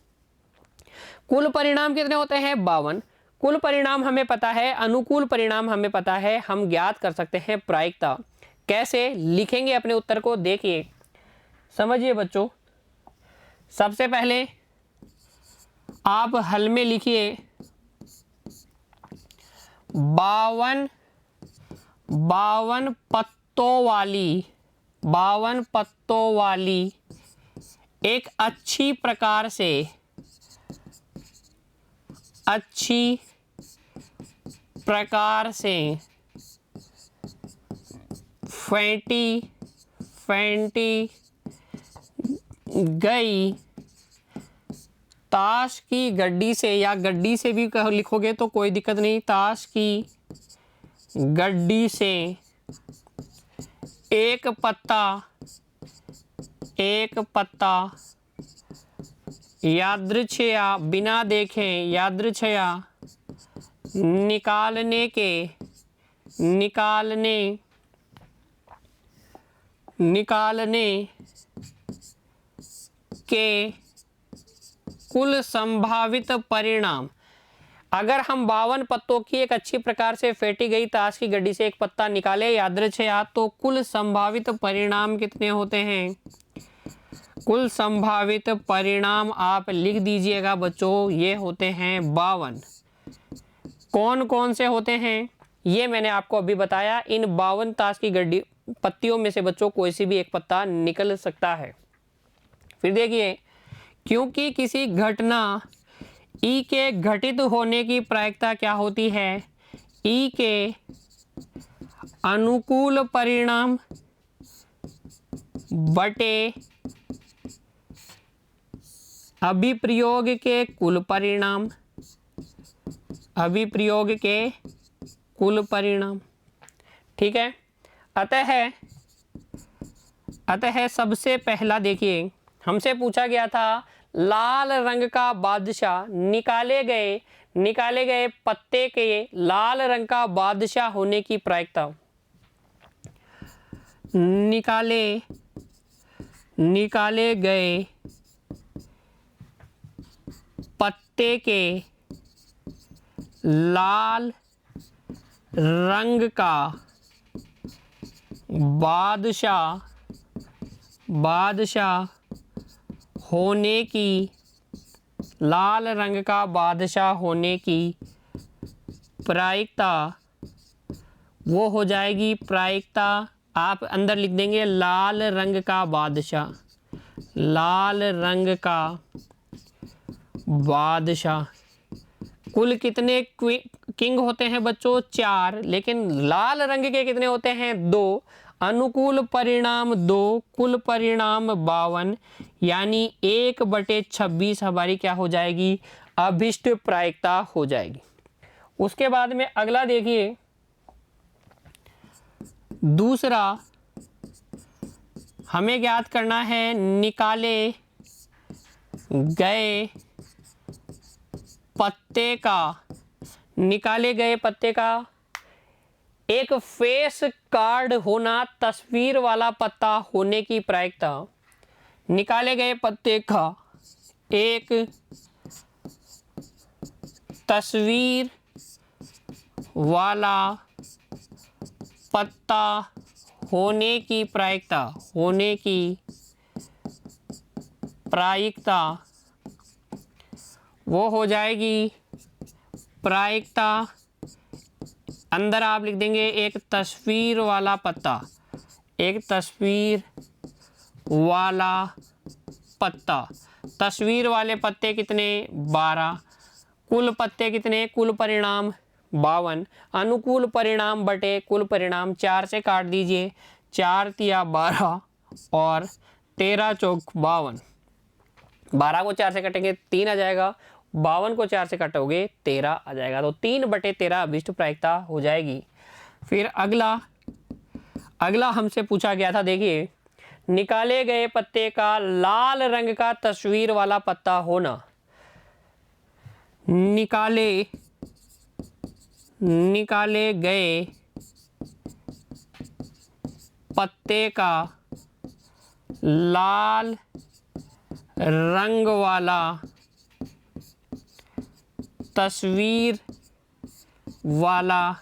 कुल परिणाम कितने होते हैं? 52। कुल परिणाम हमें पता है, अनुकूल परिणाम हमें पता है, हम ज्ञात कर सकते हैं प्रायिकता। कैसे लिखेंगे अपने उत्तर को? देखिए समझिए बच्चों, सबसे पहले आप हल में लिखिए 52 पत्तों वाली, 52 पत्तों वाली एक अच्छी प्रकार से, अच्छी प्रकार से फेंटी गई ताश की गड्डी से, या गड्डी से भी लिखोगे तो कोई दिक्कत नहीं, ताश की गड्डी से एक पत्ता यादृच्छया, बिना देखे यादृच्छया निकालने के कुल संभावित परिणाम। अगर हम 52 पत्तों की एक अच्छी प्रकार से फेंटी गई ताश की गड्डी से एक पत्ता निकाले यादृच्छया, तो कुल संभावित परिणाम कितने होते हैं? कुल संभावित परिणाम आप लिख दीजिएगा बच्चों, ये होते हैं 52। कौन कौन से होते हैं ये मैंने आपको अभी बताया। इन 52 ताश की गड्डी पत्तियों में से बच्चों कोई सी भी एक पत्ता निकल सकता है। फिर देखिए, क्योंकि किसी घटना ई के घटित होने की प्रायिकता क्या होती है? ई के अनुकूल परिणाम बटे अभिप्रयोग के कुल परिणाम, अभिप्रयोग के कुल परिणाम। ठीक है, अतः सबसे पहला देखिए, हमसे पूछा गया था लाल रंग का बादशाह निकाले गए पत्ते के लाल रंग का बादशाह होने की प्रायिकता। निकाले गए पत्ते के लाल रंग का बादशाह होने की, लाल रंग का बादशाह होने की प्रायिकता, वो हो जाएगी प्रायिकता, आप अंदर लिख देंगे लाल रंग का बादशाह, लाल रंग का बादशाह। कुल कितने किंग होते हैं बच्चों? 4, लेकिन लाल रंग के कितने होते हैं? 2। अनुकूल परिणाम 2, कुल परिणाम 52, यानी 1/26 हमारी क्या हो जाएगी? अभिष्ट प्रायिकता हो जाएगी। उसके बाद में अगला देखिए, दूसरा हमें ज्ञात करना है निकाले गए पत्ते का एक फेस कार्ड होना, तस्वीर वाला पत्ता होने की प्रायिकता। निकाले गए पत्ते का एक तस्वीर वाला पत्ता होने की प्रायिकता, वो हो जाएगी प्रायिकता, अंदर आप लिख देंगे एक तस्वीर वाला पत्ता, एक तस्वीर वाला पत्ता। तस्वीर वाले पत्ते कितने? 12। कुल पत्ते कितने? कुल परिणाम 52। अनुकूल परिणाम बटे कुल परिणाम 4 से काट दीजिए, 4 तिया 12 और 13 चौक 52। 12 को 4 से कटेंगे 3 आ जाएगा, 52 को 4 से कटोगे 13 आ जाएगा। तो 3/13 अभिष्ट प्रायिकता हो जाएगी। फिर अगला हमसे पूछा गया था, देखिए, निकाले गए पत्ते का लाल रंग का तस्वीर वाला पत्ता होना। निकाले गए पत्ते का लाल रंग वाला तस्वीर वाला,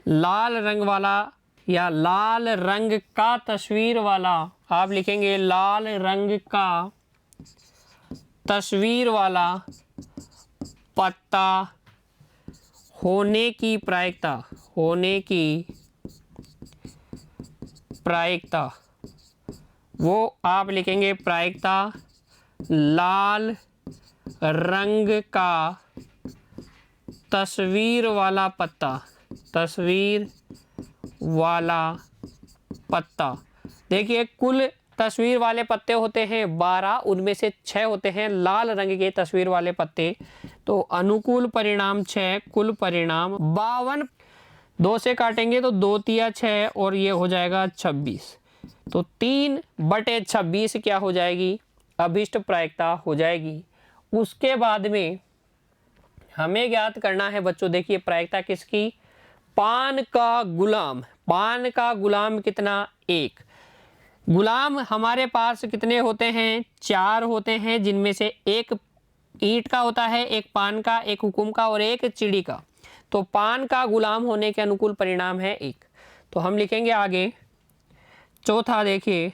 लाल रंग वाला या लाल रंग का तस्वीर वाला, आप लिखेंगे लाल रंग का तस्वीर वाला पत्ता होने की प्रायिकता, वो आप लिखेंगे प्रायिकता लाल रंग का तस्वीर वाला पत्ता। देखिए, कुल तस्वीर वाले पत्ते होते हैं 12, उनमें से 6 होते हैं लाल रंग के तस्वीर वाले पत्ते। तो अनुकूल परिणाम 6, कुल परिणाम 52। 2 से काटेंगे तो 2 तिया 6 और ये हो जाएगा 26। तो 3/26 क्या हो जाएगी? अभिष्ट प्रायिकता हो जाएगी। उसके बाद में हमें ज्ञात करना है बच्चों, देखिए प्रायिकता किसकी? पान का गुलाम कितना? 1। गुलाम हमारे पास कितने होते हैं? 4 होते हैं, जिनमें से एक ईंट का होता है, एक पान का, एक हुकुम का और एक चिड़ी का। तो पान का गुलाम होने के अनुकूल परिणाम है 1। तो हम लिखेंगे आगे चौथा, देखिए,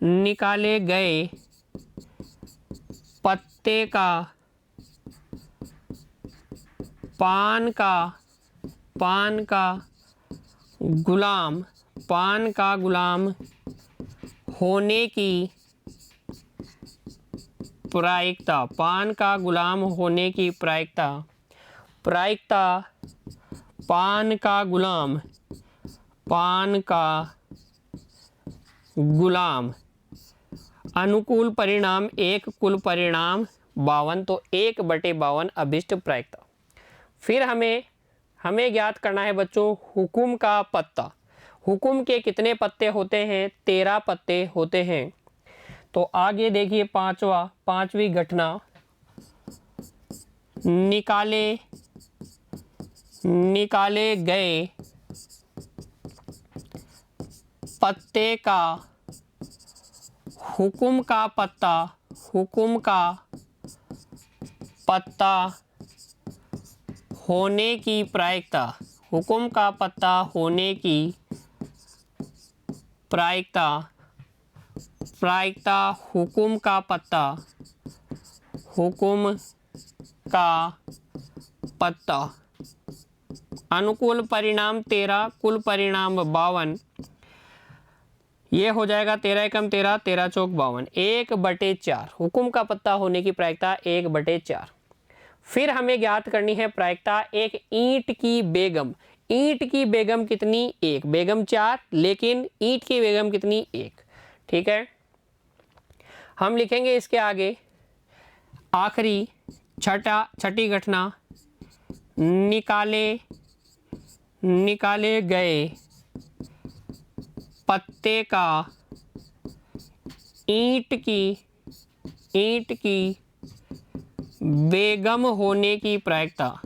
निकाले गए पत्ते का पान का गुलाम होने की प्रायिकता, पान का गुलाम होने की प्रायिकता, पान का गुलाम अनुकूल परिणाम 1, कुल परिणाम 52। तो 1/52 अभिष्ट प्रायिकता। फिर हमें ज्ञात करना है बच्चों हुकुम का पत्ता। हुकुम के कितने पत्ते होते हैं? 13 पत्ते होते हैं। तो आगे देखिए पांचवी घटना, निकाले गए पत्ते का हुक्म का पत्ता होने की प्रायिकता, हुक्म का पत्ता होने की प्रायिकता, हुक्म का पत्ता, अनुकूल परिणाम 13, कुल परिणाम 52, ये हो जाएगा 13 एकम 13, 13 चौक 52, 1/4, हुक्म का पत्ता होने की प्रायिकता 1/4। फिर हमें ज्ञात करनी है प्रायिकता एक ईंट की बेगम। ईंट की बेगम कितनी? 1, बेगम 4, लेकिन ईंट की बेगम कितनी? 1। ठीक है, हम लिखेंगे इसके आगे आखिरी छठी घटना, निकाले गए पत्ते का ईंट की बेगम होने की प्रायिकता,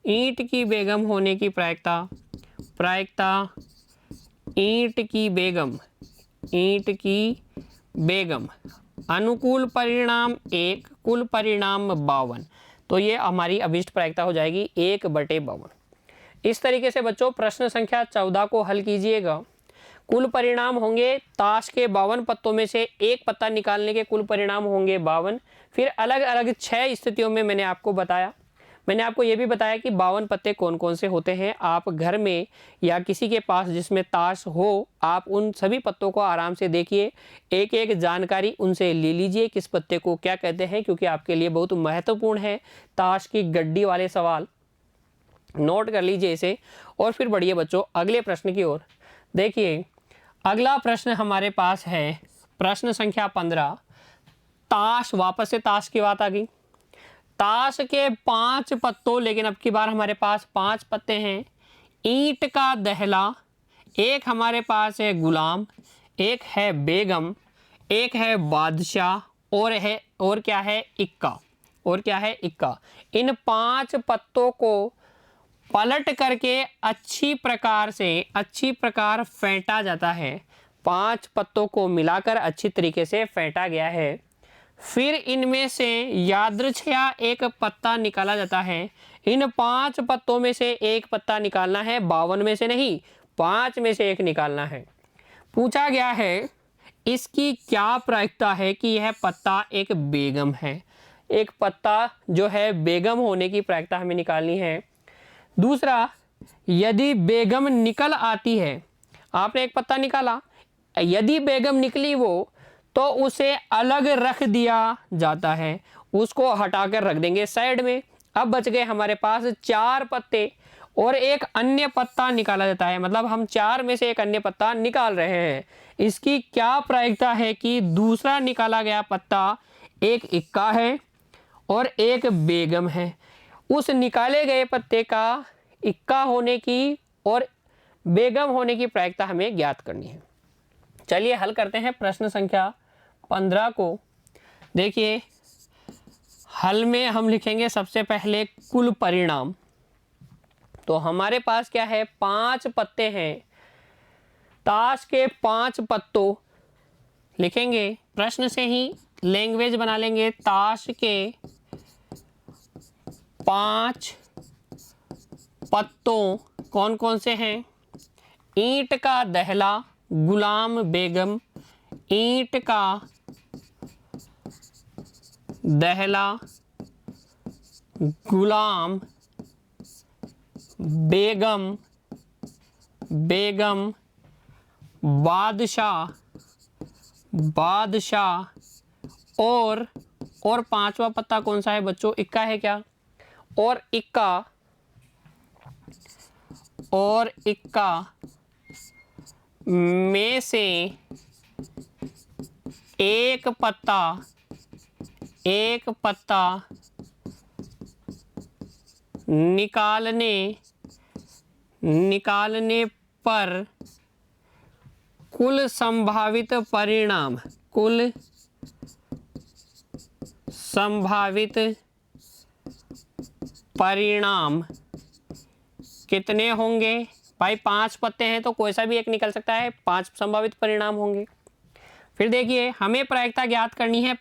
ईंट की बेगम होने की प्रायिकता, ईंट की बेगम, अनुकूल परिणाम 1, कुल परिणाम 52, तो ये हमारी अभिष्ट प्रायिकता हो जाएगी 1/52। इस तरीके से बच्चों प्रश्न संख्या 14 को हल कीजिएगा। कुल परिणाम होंगे ताश के 52 पत्तों में से एक पत्ता निकालने के कुल परिणाम होंगे 52। फिर अलग अलग 6 स्थितियों में मैंने आपको बताया। मैंने आपको ये भी बताया कि 52 पत्ते कौन कौन से होते हैं। आप घर में या किसी के पास जिसमें ताश हो, आप उन सभी पत्तों को आराम से देखिए, एक एक जानकारी उनसे ले लीजिए किस पत्ते को क्या कहते हैं, क्योंकि आपके लिए बहुत महत्वपूर्ण है। ताश की गड्डी वाले सवाल नोट कर लीजिए इसे। और फिर बढ़िए बच्चों अगले प्रश्न की ओर देखिए। अगला प्रश्न हमारे पास है प्रश्न संख्या 15। ताश, वापस से ताश की बात आ गई। ताश के 5 पत्तों, लेकिन अब की बार हमारे पास 5 पत्ते हैं। ईंट का दहला, एक हमारे पास है गुलाम, एक है बेगम, एक है बादशाह, और क्या है इक्का। इन 5 पत्तों को पलट करके अच्छी प्रकार फेंटा जाता है। 5 पत्तों को मिलाकर अच्छी तरीके से फेंटा गया है। फिर इनमें से यादृच्छया एक पत्ता निकाला जाता है। इन 5 पत्तों में से एक पत्ता निकालना है, 52 में से नहीं, 5 में से एक निकालना है। पूछा गया है इसकी क्या प्रायिकता है कि यह पत्ता एक बेगम है। एक पत्ता जो है बेगम होने की प्रायिकता हमें निकालनी है। दूसरा, यदि बेगम निकल आती है, आपने एक पत्ता निकाला, यदि बेगम निकली वो, तो उसे अलग रख दिया जाता है, उसको हटाकर रख देंगे साइड में। अब बच गए हमारे पास 4 पत्ते और एक अन्य पत्ता निकाला जाता है, मतलब हम 4 में से एक अन्य पत्ता निकाल रहे हैं। इसकी क्या प्रायिकता है कि दूसरा निकाला गया पत्ता एक इक्का है और एक बेगम है। उस निकाले गए पत्ते का इक्का होने की और बेगम होने की प्रायिकता हमें ज्ञात करनी है। चलिए हल करते हैं प्रश्न संख्या 15 को। देखिए हल में हम लिखेंगे सबसे पहले कुल परिणाम। तो हमारे पास क्या है, 5 पत्ते हैं। ताश के 5 पत्तों लिखेंगे, प्रश्न से ही लैंग्वेज बना लेंगे। ताश के 5 पत्तों कौन कौन से हैं? ईंट का दहला, गुलाम बेगम, ईंट का दहला, गुलाम बेगम, बादशाह और 5वां पत्ता कौन सा है बच्चों? इक्का है क्या? और इक्का में से एक पत्ता निकालने पर कुल संभावित परिणाम, कुल संभावित परिणाम कितने होंगे? भाई 5 पत्ते हैं तो कोई सा भी एक निकल सकता है, 5 संभावित परिणाम होंगे। फिर देखिए हमें प्रायिकता ज्ञात करनी है।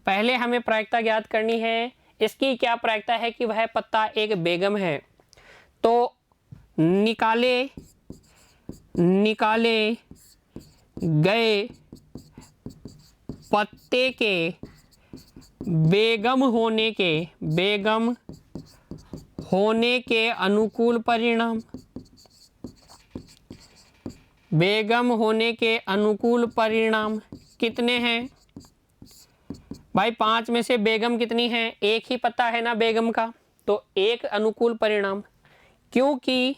पहले हमें प्रायिकता ज्ञात करनी है। इसकी क्या प्रायिकता है कि वह पत्ता एक बेगम है। तो निकाले गए पत्ते के बेगम होने के अनुकूल परिणाम, बेगम होने के अनुकूल परिणाम कितने हैं? भाई 5 में से बेगम कितनी है? एक ही पत्ता है ना बेगम का, तो एक अनुकूल परिणाम। क्योंकि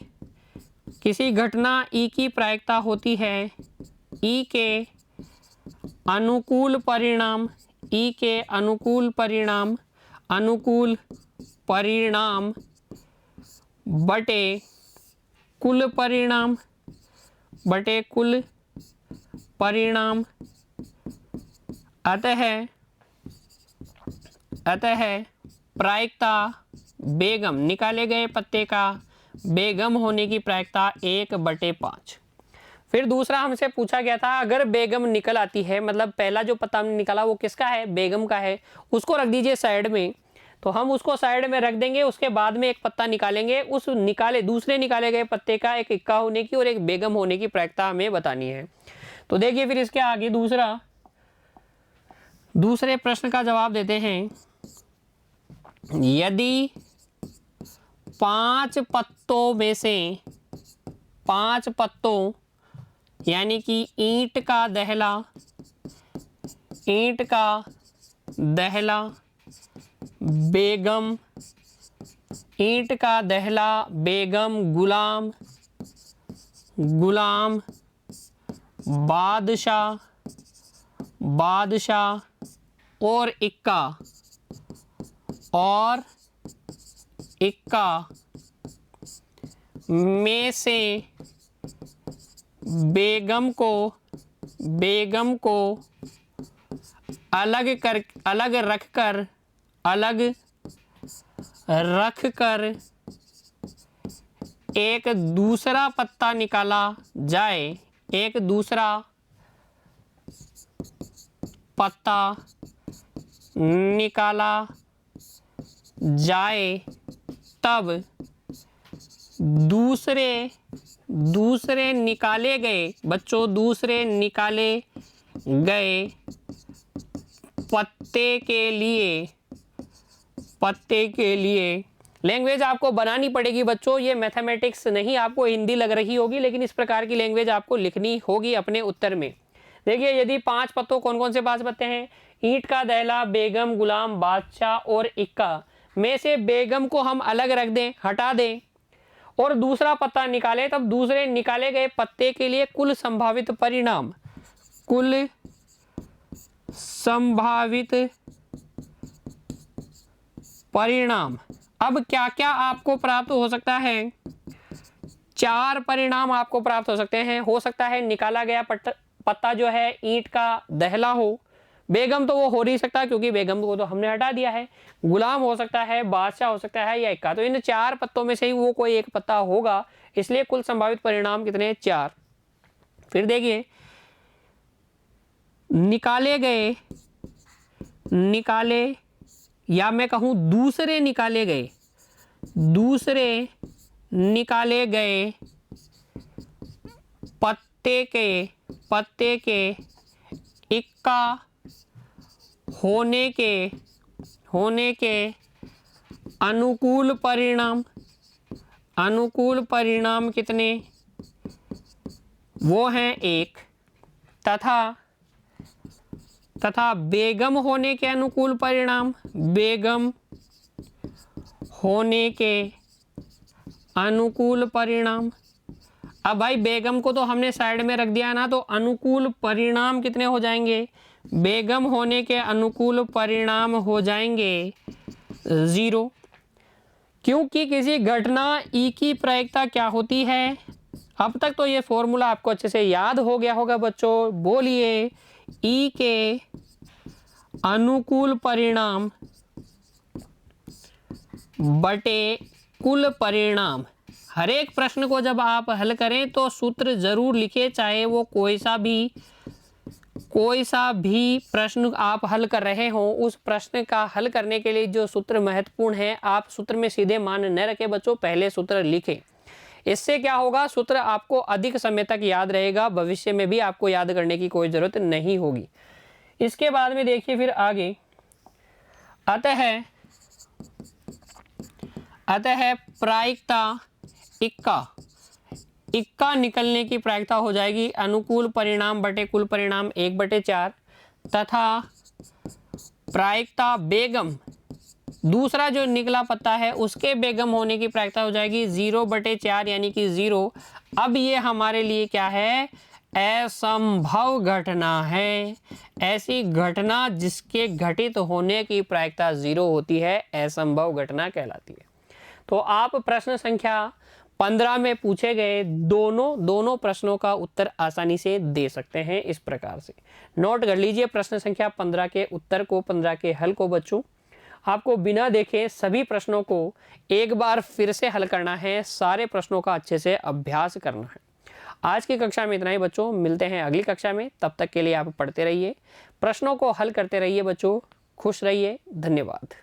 किसी घटना ई की प्रायिकता होती है ई के अनुकूल परिणाम, ई के अनुकूल परिणाम बटे कुल परिणाम अतः प्रायिकता बेगम, निकाले गए पत्ते का बेगम होने की प्रायिकता 1/5। फिर दूसरा हमसे पूछा गया था अगर बेगम निकल आती है, मतलब पहला जो पत्ता हमने निकाला वो किसका है? बेगम का है। उसको रख दीजिए साइड में, तो हम उसको साइड में रख देंगे। उसके बाद में एक पत्ता निकालेंगे, उस दूसरे निकाले गए पत्ते का एक इक्का होने की और एक बेगम होने की प्रायिकता हमें बतानी है। तो देखिए फिर इसके आगे दूसरे प्रश्न का जवाब देते हैं। यदि 5 पत्तों में से 5 पत्तों यानी कि ईंट का दहला बेगम, ईंट का दहला बेगम, गुलाम बादशाह और इक्का में से बेगम को अलग रख कर एक दूसरा पत्ता निकाला जाए, एक दूसरा पत्ता निकाला जाए, तब दूसरे निकाले गए पत्ते के लिए लैंग्वेज आपको बनानी पड़ेगी बच्चों। ये मैथमेटिक्स नहीं, आपको हिंदी लग रही होगी, लेकिन इस प्रकार की लैंग्वेज आपको लिखनी होगी अपने उत्तर में। देखिए यदि 5 पत्तों, कौन कौन से 5 पत्ते हैं? ईंट का दहला बेगम, गुलाम, बादशाह और इक्का में से बेगम को हम अलग रख दें, हटा दें और दूसरा पत्ता निकालें, तब दूसरे निकाले गए पत्ते के लिए कुल संभावित परिणाम अब क्या क्या आपको प्राप्त हो सकता है? 4 परिणाम आपको प्राप्त हो सकते हैं। हो सकता है निकाला गया पत्ता जो है ईंट का दहला हो, बेगम तो वो हो नहीं सकता क्योंकि बेगम को तो हमने हटा दिया है, गुलाम हो सकता है, बादशाह हो सकता है या इक्का। तो इन 4 पत्तों में से ही वो कोई एक पत्ता होगा, इसलिए कुल संभावित परिणाम कितने? 4। फिर देखिए निकाले या मैं कहूं दूसरे निकाले गए पत्ते के इक्का होने के अनुकूल परिणाम कितने? वो हैं 1। तथा बेगम होने के अनुकूल परिणाम, बेगम होने के अनुकूल परिणाम। अब भाई बेगम को तो हमने साइड में रख दिया ना, तो अनुकूल परिणाम कितने हो जाएंगे? बेगम होने के अनुकूल परिणाम हो जाएंगे 0। क्योंकि किसी घटना ई की प्रायिकता क्या होती है। अब तक तो ये फॉर्मूला आपको अच्छे से याद हो गया होगा बच्चों। बोलिए, ई के अनुकूल परिणाम बटे कुल परिणाम। हर एक प्रश्न को जब आप हल करें तो सूत्र जरूर लिखे, चाहे वो कोई सा भी प्रश्न आप हल कर रहे हो। उस प्रश्न का हल करने के लिए जो सूत्र महत्वपूर्ण है, आप सूत्र में सीधे मान न रखें बच्चों, पहले सूत्र लिखें। इससे क्या होगा, सूत्र आपको अधिक समय तक याद रहेगा, भविष्य में भी आपको याद करने की कोई ज़रूरत नहीं होगी। इसके बाद में देखिए फिर आगे, अतः प्रायिकता इक्का निकलने की प्रायिकता हो जाएगी अनुकूल परिणाम बटे कुल परिणाम 1/4 तथा प्रायिकता बेगम, दूसरा जो निकला पत्ता है उसके बेगम होने की प्रायिकता हो जाएगी 0/4 यानी कि 0। अब ये हमारे लिए क्या है, असंभव घटना है। ऐसी घटना जिसके घटित होने की प्रायिकता 0 होती है असंभव घटना कहलाती है। तो आप प्रश्न संख्या 15 में पूछे गए दोनों प्रश्नों का उत्तर आसानी से दे सकते हैं। इस प्रकार से नोट कर लीजिए प्रश्न संख्या 15 के उत्तर को, 15 के हल को बच्चों। आपको बिना देखे सभी प्रश्नों को एक बार फिर से हल करना है, सारे प्रश्नों का अच्छे से अभ्यास करना है। आज की कक्षा में इतना ही बच्चों, मिलते हैं अगली कक्षा में। तब तक के लिए आप पढ़ते रहिए, प्रश्नों को हल करते रहिए बच्चों, खुश रहिए, धन्यवाद।